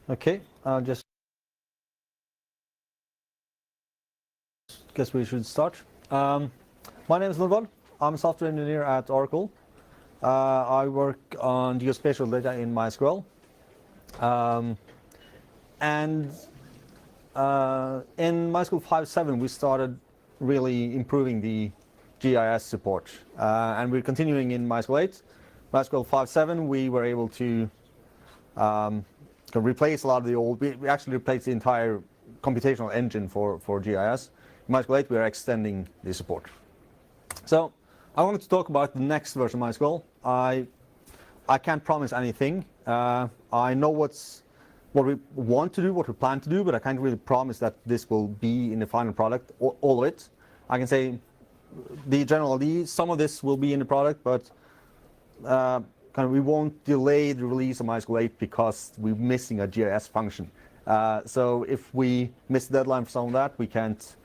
Okay, I'll just guess we should start. My name is Nordvald. I'm a software engineer at Oracle. I work on geospatial data in MySQL. And in MySQL 5.7, we started really improving the GIS support. And we're continuing in MySQL 8. MySQL 5.7, we were able to replace a lot of the old, we actually replaced the entire computational engine for GIS. In MySQL 8, we are extending the support. So I wanted to talk about the next version of MySQL. I can't promise anything. I know what we want to do, what we plan to do, but I can't really promise that this will be in the final product, all of it. I can say the general idea, some of this will be in the product, but we won't delay the release of MySQL 8 because we're missing a GIS function. So if we miss the deadline for some of that, we can't,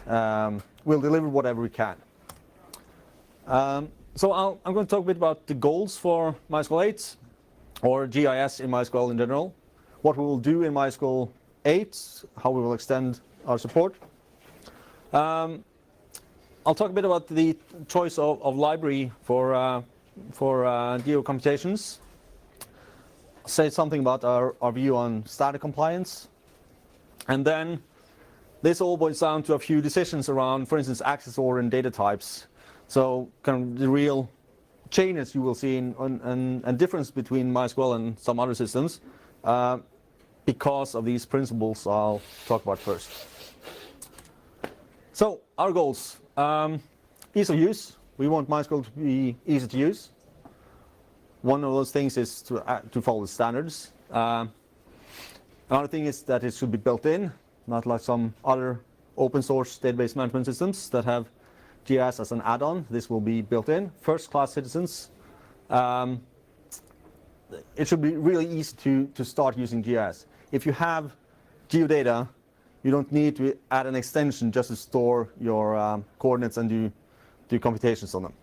we'll deliver whatever we can. So I'm going to talk a bit about the goals for MySQL 8, or GIS in MySQL in general, what we will do in MySQL 8, how we will extend our support. I'll talk a bit about the choice of library for geo computations. Say something about our view on static compliance. And then this all boils down to a few decisions around, for instance, access order and data types. So kind of the real changes you will see and difference between MySQL and some other systems because of these principles I'll talk about first. So our goals. Ease of use. We want MySQL to be easy to use. One of those things is to follow the standards. Another thing is that it should be built in, not like some other open source database management systems that have GIS as an add-on. This will be built in. First-class citizens. It should be really easy to start using GIS. If you have geodata, you don't need to add an extension just to store your coordinates and do computations on them.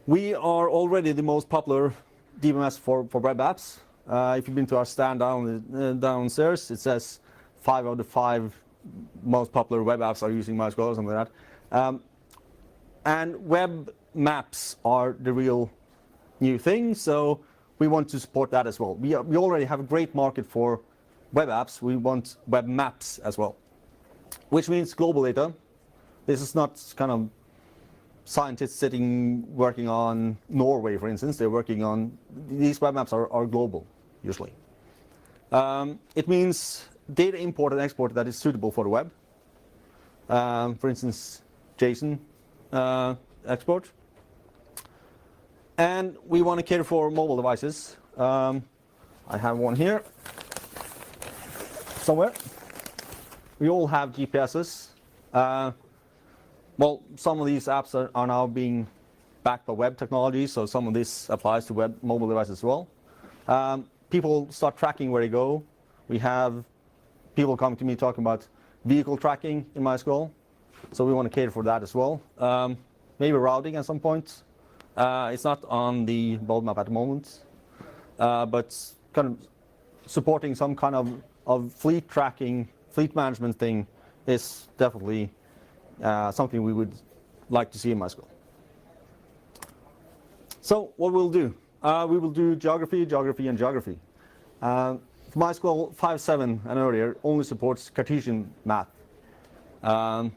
We are already the most popular DBMS for web apps. If you've been to our stand downstairs, it says 5 out of 5 most popular web apps are using MySQL or something like that. And web maps are the real new thing, so we want to support that as well. We already have a great market for web apps. We want web maps as well, which means global data. This is not kind of scientists sitting working on Norway, for instance. They're working on, these web maps are global, usually. It means data import and export that is suitable for the web. For instance, JSON export. And we want to cater for mobile devices. I have one here somewhere. We all have GPSs. Well, some of these apps are now being backed by web technology, so some of this applies to mobile devices as well. People start tracking where they go. We have people coming to me talking about vehicle tracking in MySQL, so we want to cater for that as well. Maybe routing at some point. It's not on the roadmap at the moment, but kind of supporting some kind of fleet tracking, fleet management thing is definitely something we would like to see in MySQL. So what we'll do, we will do geography, and geography. MySQL 5.7 and earlier only supports Cartesian math. You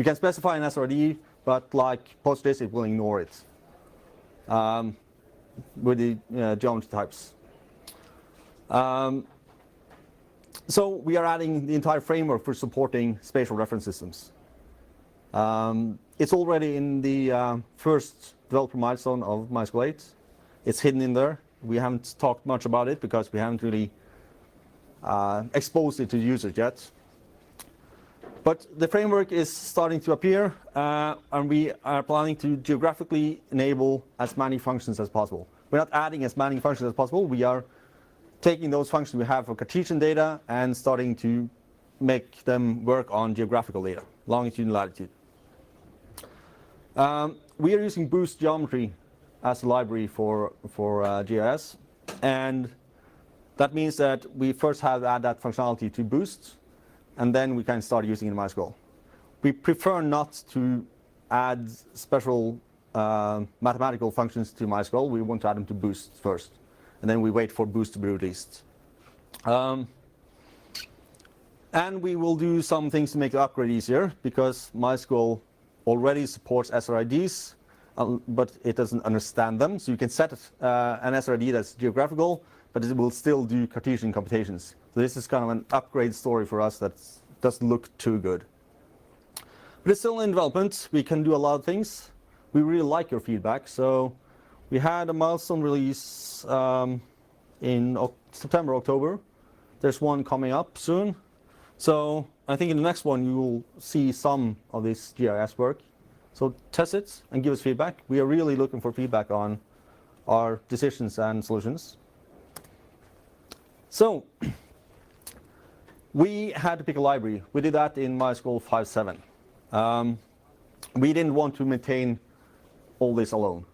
can specify an SRD, but like Postgres, it will ignore it with the geometry types. So we are adding the entire framework for supporting spatial reference systems. It's already in the first developer milestone of MySQL 8. It's hidden in there. We haven't talked much about it because we haven't really exposed it to the users yet. But the framework is starting to appear, and we are planning to geographically enable as many functions as possible. We're not adding as many functions as possible. We are taking those functions we have for Cartesian data and starting to make them work on geographical data, longitude and latitude. We are using Boost Geometry as a library for GIS, and That means that we first have to add that functionality to Boost, and then we can start using it in MySQL. We prefer not to add special mathematical functions to MySQL. We want to add them to Boost first, and then we wait for Boost to be released. And we will do some things to make the upgrade easier, because MySQL already supports SRIDs, but it doesn't understand them. So you can set an SRID that's geographical, but it will still do Cartesian computations. So this is kind of an upgrade story for us that doesn't look too good. But it's still in development. We can do a lot of things. We really like your feedback. So we had a milestone release in September, October. There's one coming up soon. So I think in the next one you will see some of this GIS work. So test it and give us feedback. We are really looking for feedback on our decisions and solutions. So we had to pick a library. We did that in MySQL 5.7. We didn't want to maintain all this alone.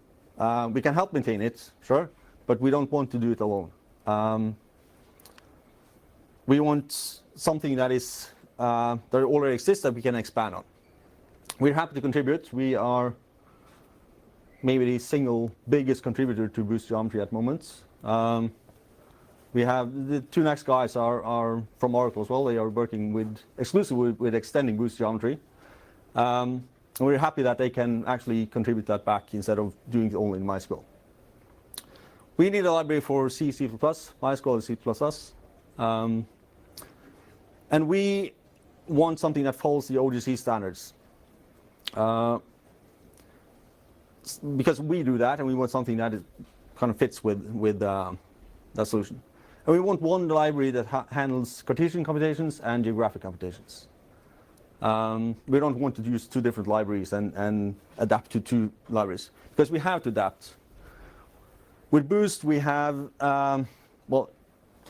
We can help maintain it, sure, but we don't want to do it alone. We want something that is that already exists that we can expand on. We're happy to contribute. We are maybe the single biggest contributor to Boost Geometry at the moment. We have the two next guys are from Oracle as well. They are working exclusively with extending Boost Geometry. And we're happy that they can actually contribute that back instead of doing it only in MySQL. We need a library for C, C++. MySQL is C++. And we want something that follows the OGC standards. Because we do that, and we want something that kind of fits with that solution. And we want one library that handles Cartesian computations and geographic computations. We don't want to use two different libraries and adapt to two libraries, because we have to adapt. With Boost, we have, well,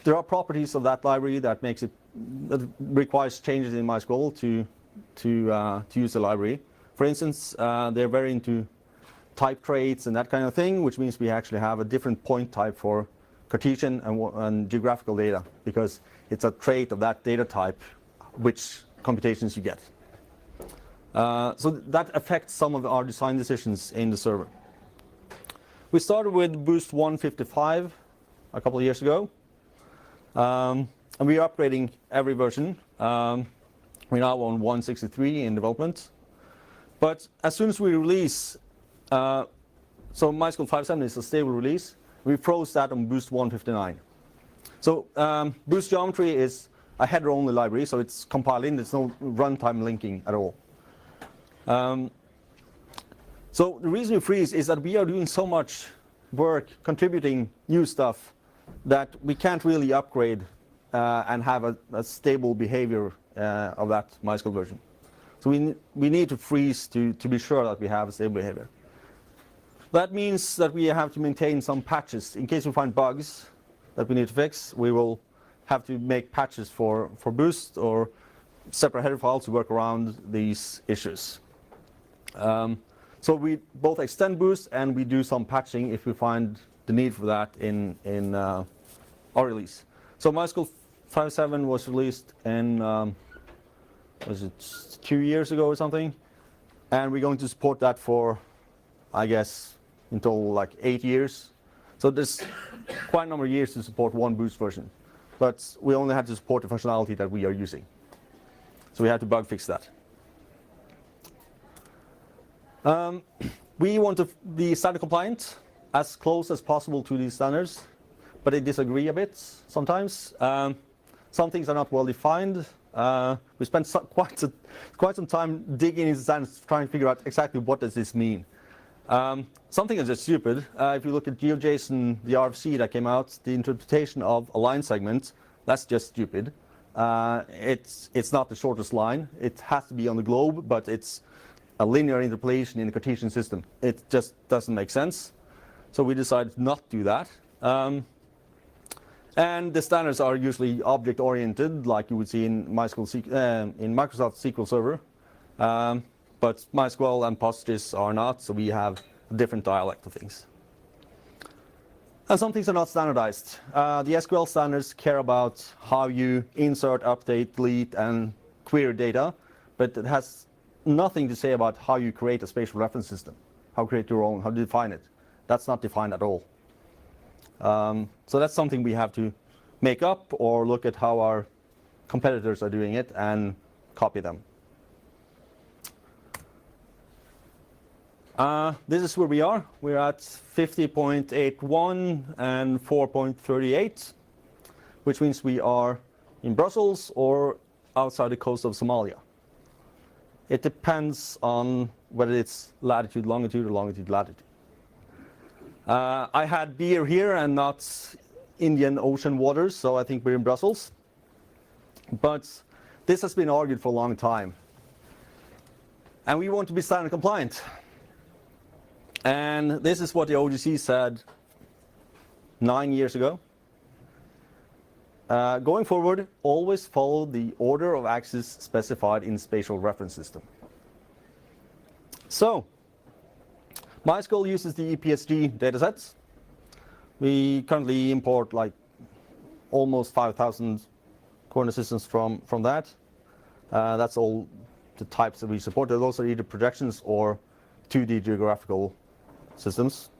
there are properties of that library that requires changes in MySQL to use the library. For instance, they're very into type traits and that kind of thing, which means we actually have a different point type for Cartesian and geographical data, because it's a trait of that data type which computations you get. So that affects some of our design decisions in the server. We started with Boost 155 a couple of years ago, and we are upgrading every version. We're now on 163 in development. But as soon as we release, so MySQL 5.7 is a stable release, we froze that on Boost 159. So Boost Geometry is a header-only library, so it's compiled in. There's no runtime linking at all. So the reason we freeze is that we are doing so much work contributing new stuff that we can't really upgrade and have a stable behavior of that MySQL version. So we need to freeze to be sure that we have a stable behavior. That means that we have to maintain some patches. In case we find bugs that we need to fix, we will have to make patches for Boost or separate header files to work around these issues. So we both extend Boost and we do some patching if we find the need for that in our release. So MySQL 5.7 was released in, was it 2 years ago or something? And we're going to support that for, I guess, until like 8 years. So there's quite a number of years to support one Boost version. But we only had to support the functionality that we are using. So we had to bug fix that. We want to be standard compliant, as close as possible to these standards, but they disagree a bit sometimes. Some things are not well defined. We spent quite some time digging into standards, trying to figure out exactly what does this mean. Some things are just stupid. If you look at GeoJSON, the RFC that came out, the interpretation of a line segment, that's just stupid. It's not the shortest line. It has to be on the globe, but it's a linear interpolation in the Cartesian system. It just doesn't make sense. So we decided not to do that. And the standards are usually object-oriented, like you would see in in Microsoft SQL Server. But MySQL and PostGIS are not, so we have a different dialect of things. And some things are not standardized. The SQL standards care about how you insert, update, delete, and query data, but it has nothing to say about how you create a spatial reference system, how to create your own, how to define it. That's not defined at all. So that's something we have to make up or look at how our competitors are doing it and copy them. This is where we are. We're at 50.81 and 4.38, which means we are in Brussels or outside the coast of Somalia. It depends on whether it's latitude, longitude, or longitude, latitude. I had beer here and not Indian Ocean waters, so I think we're in Brussels. But this has been argued for a long time. And we want to be standard compliant. And this is what the OGC said 9 years ago. Going forward, always follow the order of access specified in spatial reference system. So, MySQL uses the EPSG datasets. We currently import like almost 5,000 coordinate systems from that. That's all the types that we support. Those are either projections or 2D geographical systems.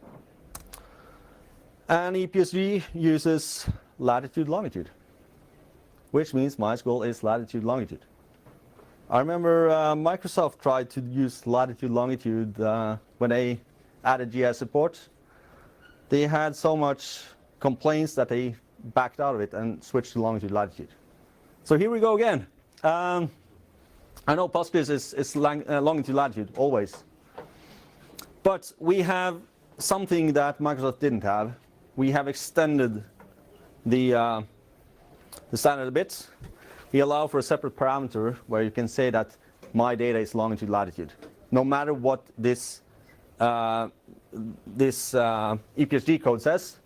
And EPSG uses latitude, longitude, which means MySQL is latitude, longitude. I remember Microsoft tried to use latitude, longitude when they added GIS support. They had so much complaints that they backed out of it and switched to longitude, latitude. So here we go again. I know Postgres is longitude, latitude, always. But we have something that Microsoft didn't have. We have extended the standard a bit. We allow for a separate parameter where you can say that my data is longitude, latitude. No matter what this EPSG code says,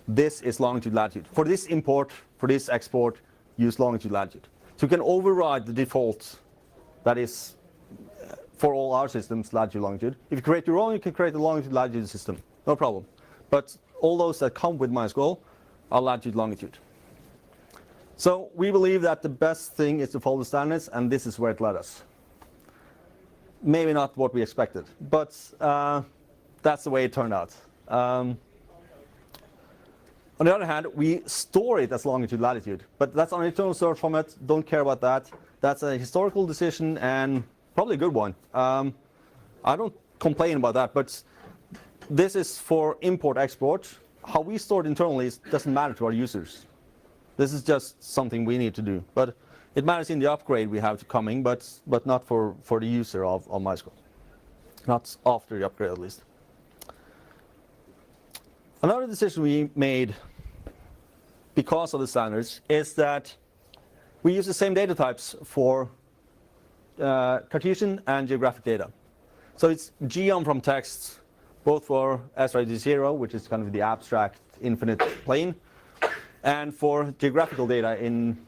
this is longitude, latitude. For this import, for this export, use longitude, latitude. So you can override the default that is for all our systems, latitude, longitude. If you create your own, you can create a longitude, latitude system. No problem. But all those that come with MySQL are latitude, longitude. So we believe that the best thing is to follow the standards, and this is where it led us. Maybe not what we expected, but that's the way it turned out. On the other hand, we store it as longitude, latitude, but that's on an internal search format. Don't care about that. That's a historical decision and probably a good one. I don't complain about that, but this is for import-export. How we store it internally doesn't matter to our users. This is just something we need to do. But it matters in the upgrade we have coming, but not for the user of MySQL. Not after the upgrade, at least. Another decision we made because of the standards is that we use the same data types for Cartesian and geographic data. So it's geom from text, both for SRD0, which is kind of the abstract infinite plane, and for geographical data in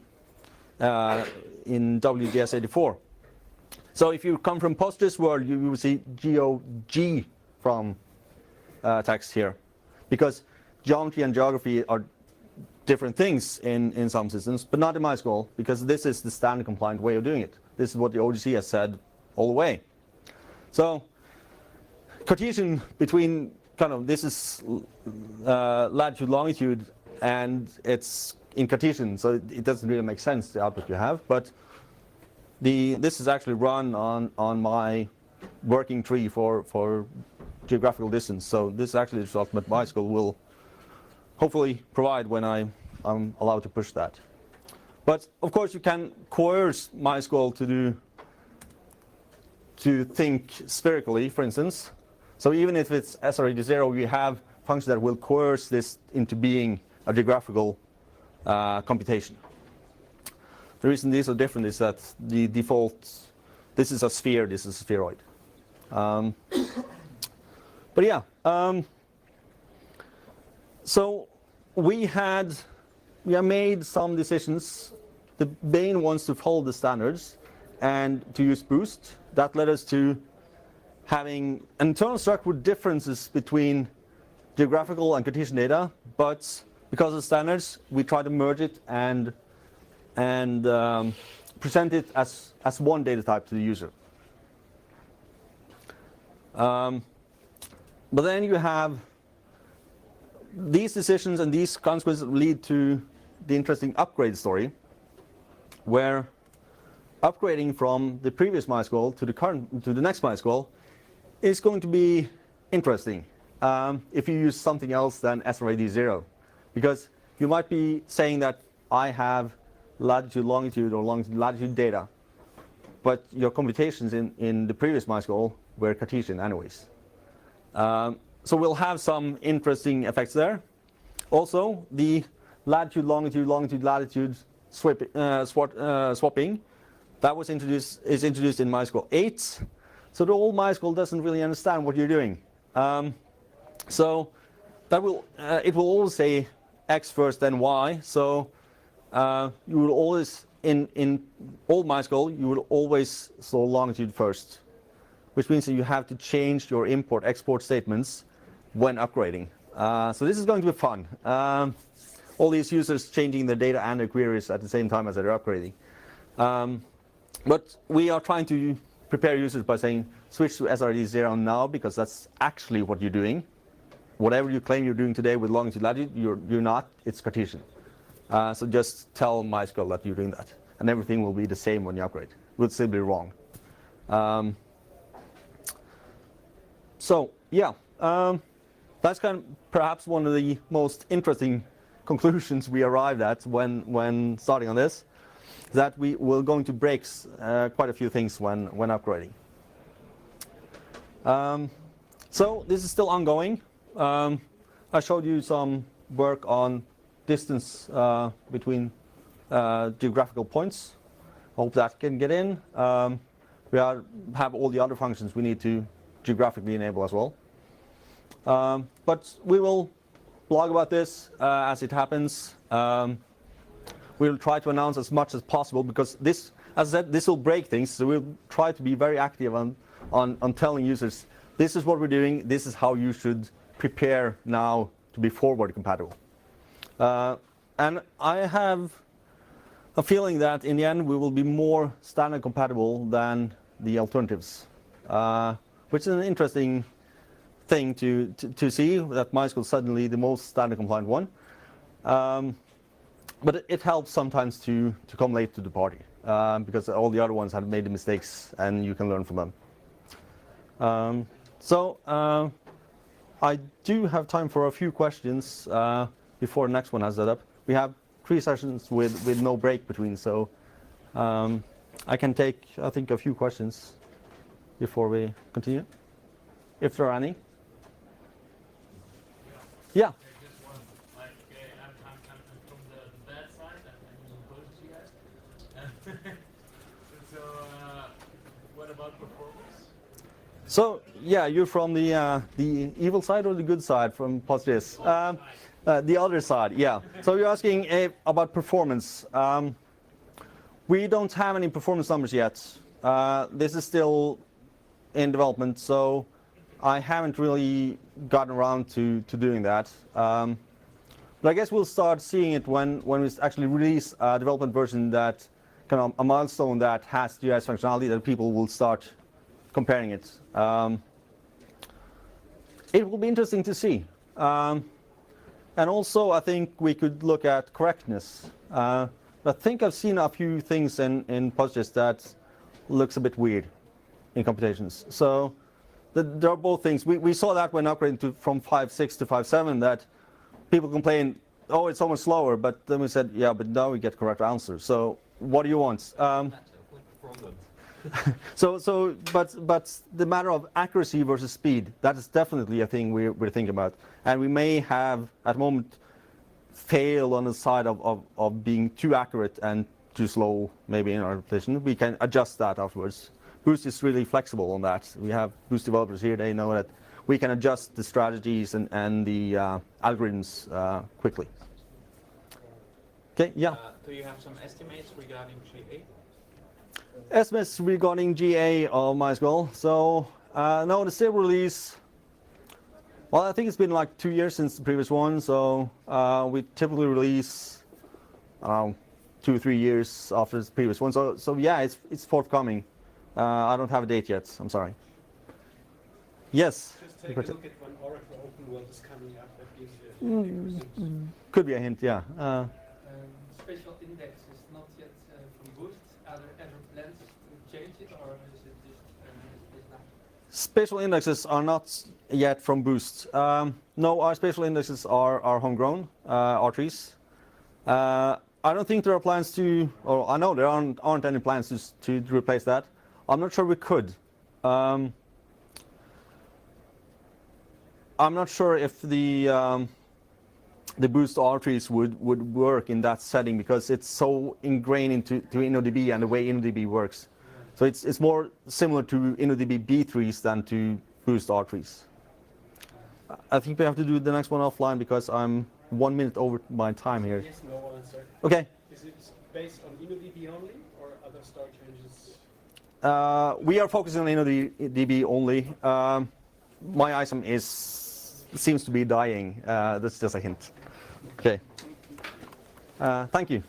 WGS84. So if you come from Postgres world, you will see GOG from text here, because geometry and geography are different things in some systems, but not in MySQL, because this is the standard compliant way of doing it. This is what the OGC has said all the way. So Cartesian between this is latitude, longitude, and it's in Cartesian, so it doesn't really make sense, the output you have. But this is actually run on my working tree for geographical distance. So this is actually the result that MySQL will hopefully provide when I'm allowed to push that. But of course, you can coerce MySQL to think spherically, for instance. So even if it's SRD0, you have functions that will coerce this into being a geographical computation. The reason these are different is that the default, this is a sphere, this is a spheroid. But yeah, so we have made some decisions. The main ones to follow the standards and to use Boost. That led us to having internal structural differences between geographical and Cartesian data, but because of standards, we try to merge it and present it as one data type to the user. But then you have these decisions and these consequences lead to the interesting upgrade story, where upgrading from the previous MySQL to the next MySQL is going to be interesting if you use something else than SRID 0, because you might be saying that I have latitude, longitude, or longitude, latitude data, but your computations in the previous MySQL were Cartesian anyways. So we'll have some interesting effects there. Also, the latitude, longitude, longitude, latitude swapping that is introduced in MySQL 8. So the old MySQL doesn't really understand what you're doing. So that it will always say X first, then Y. So you will always in old MySQL you would always store longitude first, which means that you have to change your import/export statements when upgrading. So this is going to be fun. All these users changing their data and their queries at the same time as they're upgrading. But we are trying to prepare users by saying switch to SRD 0 now, because that's actually what you're doing. Whatever you claim you're doing today with longitude latitude, you're not. It's Cartesian. So just tell MySQL that you're doing that, and everything will be the same when you upgrade. It would still be wrong. So yeah, that's kind of perhaps one of the most interesting conclusions we arrived at when starting on this, that we were going to break quite a few things when upgrading. So this is still ongoing. I showed you some work on distance between geographical points. Hope that can get in. We have all the other functions we need to geographically enable as well. But we will blog about this as it happens. We'll try to announce as much as possible, because this, as I said, this will break things. So we'll try to be very active on telling users, this is what we're doing, this is how you should prepare now to be forward compatible. And I have a feeling that in the end we will be more standard compatible than the alternatives, which is an interesting thing to see, that MySQL is suddenly the most standard compliant one. But it helps sometimes to come late to the party, because all the other ones have made the mistakes and you can learn from them. So I do have time for a few questions before the next one has that up. We have 3 sessions with no break between, so I can take, I think, a few questions before we continue, if there are any. Yeah. Just one. Like, I'm from the bad side, and I'm opposed to you guys. So, what about performance? So, yeah, you're from the evil side or the good side from Postgres? The other side, yeah. So you're asking about performance. We don't have any performance numbers yet. This is still in development, so I haven't really gotten around to doing that. But I guess we'll start seeing it when we actually release a development version, that kind of a milestone that has GIS functionality, that people will start comparing it. It will be interesting to see. And also, I think we could look at correctness. I think I've seen a few things in Postgres that looks a bit weird in computations. So there are both things. We saw that when upgrading from 5.6 to 5.7, that people complain, oh, it's so much slower. But then we said, yeah, but now we get correct answers. So what do you want? But the matter of accuracy versus speed, that is definitely a thing we're thinking about. And we may have, at the moment, fail on the side of being too accurate and too slow, maybe in our application. We can adjust that afterwards. Boost is really flexible on that. We have Boost developers here. They know that we can adjust the strategies and the algorithms quickly. Okay, yeah? Do you have some estimates regarding GA? Estimates regarding GA of MySQL. So now the stable release Well, I think it's been like 2 years since the previous one, so we typically release 2 or 3 years after the previous one. So yeah, it's forthcoming. I don't have a date yet. I'm sorry. Yes. Just take a look at when Oracle Open World is coming up. That gives you a hint. Could be a hint, yeah. Special index is not yet from Boost. Are there ever plans to change it, or is it just now? Special indexes are not yet from Boost. No, our special indexes are homegrown R-trees. I don't think there are plans to, or I know there aren't any plans to replace that. I'm not sure we could. I'm not sure if the Boost R-trees would work in that setting because it's so ingrained into InnoDB and the way InnoDB works. So it's more similar to InnoDB B trees than to Boost R-trees. I think we have to do the next one offline because I'm 1 minute over my time here. Yes, no answer. Okay. Is it based on InnoDB only or other star changes? We are focusing on InnoDB only. My ISOM seems to be dying. That's just a hint. Okay. Thank you.